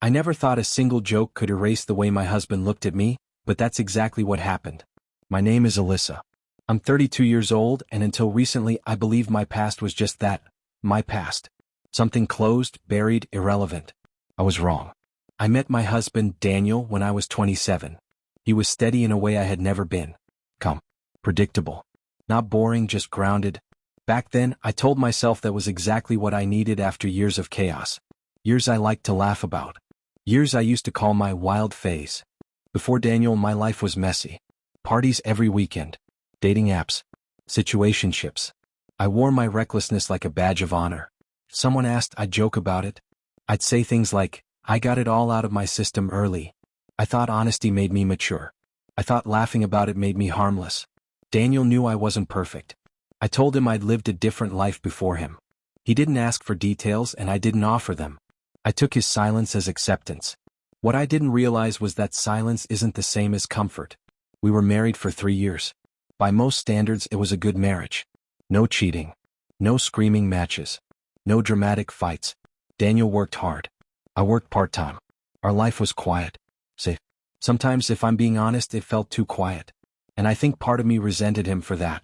I never thought a single joke could erase the way my husband looked at me, but that's exactly what happened. My name is Alyssa. I'm 32 years old, and until recently I believed my past was just that, my past. Something closed, buried, irrelevant. I was wrong. I met my husband, Daniel, when I was 27. He was steady in a way I had never been. Calm. Predictable. Not boring, just grounded. Back then, I told myself that was exactly what I needed after years of chaos. Years I liked to laugh about. Years I used to call my wild phase. Before Daniel, my life was messy. Parties every weekend. Dating apps. Situationships. I wore my recklessness like a badge of honor. If someone asked, I'd joke about it. I'd say things like, I got it all out of my system early. I thought honesty made me mature. I thought laughing about it made me harmless. Daniel knew I wasn't perfect. I told him I'd lived a different life before him. He didn't ask for details and I didn't offer them. I took his silence as acceptance. What I didn't realize was that silence isn't the same as comfort. We were married for 3 years. By most standards, it was a good marriage. No cheating. No screaming matches. No dramatic fights. Daniel worked hard. I worked part-time. Our life was quiet. Safe. Sometimes, if I'm being honest, it felt too quiet. And I think part of me resented him for that.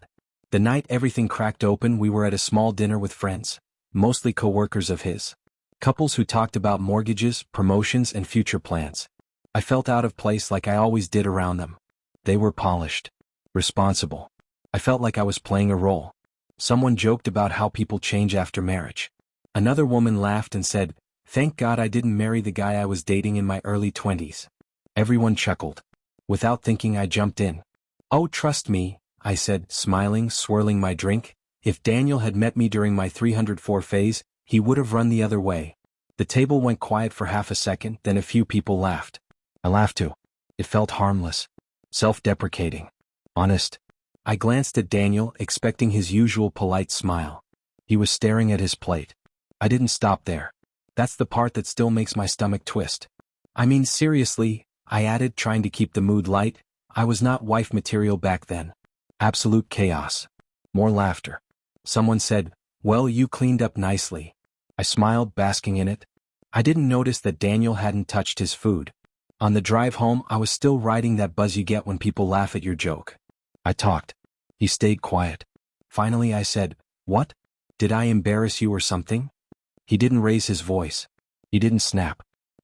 The night everything cracked open, we were at a small dinner with friends, mostly co-workers of his. Couples who talked about mortgages, promotions, and future plans. I felt out of place like I always did around them. They were polished. Responsible. I felt like I was playing a role. Someone joked about how people change after marriage. Another woman laughed and said, "Thank God I didn't marry the guy I was dating in my early 20s. Everyone chuckled. Without thinking, I jumped in. "Oh, trust me," I said, smiling, swirling my drink. If Daniel had met me during my 304 phase, he would have run the other way. The table went quiet for half a second, then a few people laughed. I laughed too. It felt harmless. Self-deprecating. Honest. I glanced at Daniel, expecting his usual polite smile. He was staring at his plate. I didn't stop there. That's the part that still makes my stomach twist. I mean, seriously, I added, trying to keep the mood light, I was not wife material back then. Absolute chaos. More laughter. Someone said, "Well, you cleaned up nicely." I smiled, basking in it. I didn't notice that Daniel hadn't touched his food. On the drive home, I was still riding that buzz you get when people laugh at your joke. I talked. He stayed quiet. Finally I said, "What? Did I embarrass you or something?" He didn't raise his voice. He didn't snap.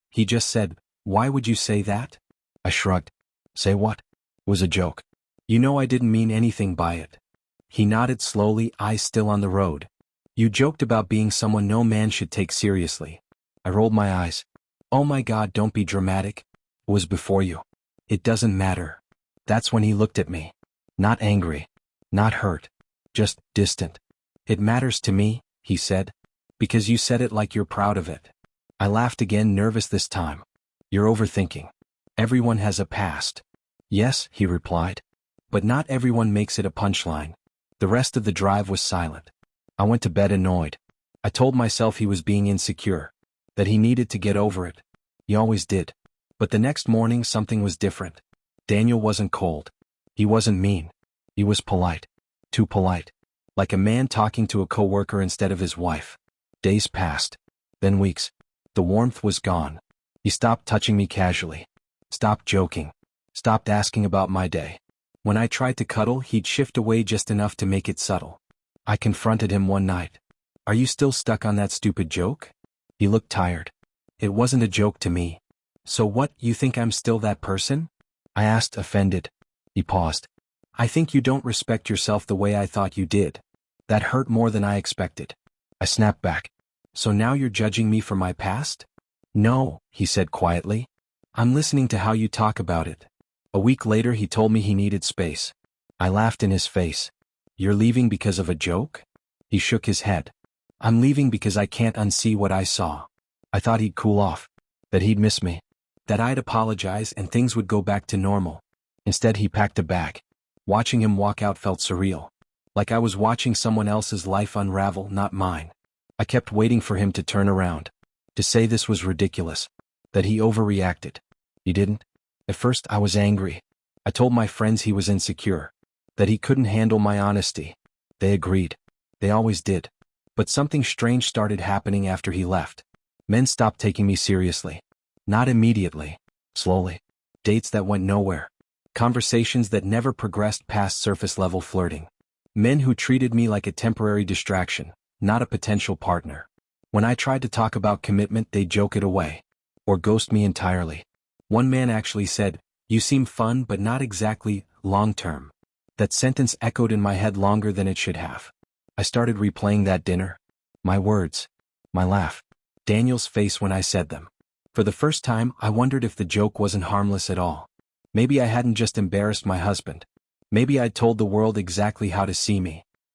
He just said, "Why would you say that?" I shrugged. "Say what?" It was a joke. "You know I didn't mean anything by it." He nodded slowly, eyes still on the road. "You joked about being someone no man should take seriously." I rolled my eyes. "Oh my God, don't be dramatic. It was before you. It doesn't matter." That's when he looked at me. Not angry. Not hurt. Just distant. "It matters to me," he said. "Because you said it like you're proud of it." I laughed again, nervous this time. "You're overthinking. Everyone has a past." "Yes," he replied. "But not everyone makes it a punchline." The rest of the drive was silent. I went to bed annoyed. I told myself he was being insecure. That he needed to get over it. He always did. But the next morning something was different. Daniel wasn't cold. He wasn't mean. He was polite. Too polite. Like a man talking to a coworker instead of his wife. Days passed. Then weeks. The warmth was gone. He stopped touching me casually. Stopped joking. Stopped asking about my day. When I tried to cuddle, he'd shift away just enough to make it subtle. I confronted him one night. "Are you still stuck on that stupid joke?" He looked tired. "It wasn't a joke to me." "So what, you think I'm still that person?" I asked, offended. He paused. "I think you don't respect yourself the way I thought you did." That hurt more than I expected. I snapped back. "So now you're judging me for my past?" "No," he said quietly. "I'm listening to how you talk about it." A week later he told me he needed space. I laughed in his face. "You're leaving because of a joke?" He shook his head. "I'm leaving because I can't unsee what I saw." I thought he'd cool off. That he'd miss me. That I'd apologize and things would go back to normal. Instead he packed a bag. Watching him walk out felt surreal. Like I was watching someone else's life unravel, not mine. I kept waiting for him to turn around. To say this was ridiculous. That he overreacted. He didn't. At first I was angry. I told my friends he was insecure. That he couldn't handle my honesty. They agreed. They always did. But something strange started happening after he left. Men stopped taking me seriously. Not immediately. Slowly. Dates that went nowhere. Conversations that never progressed past surface-level flirting. Men who treated me like a temporary distraction, not a potential partner. When I tried to talk about commitment, they'd joke it away. Or ghost me entirely. One man actually said, "You seem fun but not exactly long-term." That sentence echoed in my head longer than it should have. I started replaying that dinner. My words. My laugh. Daniel's face when I said them. For the first time, I wondered if the joke wasn't harmless at all. Maybe I hadn't just embarrassed my husband. Maybe I'd told the world exactly how to see me.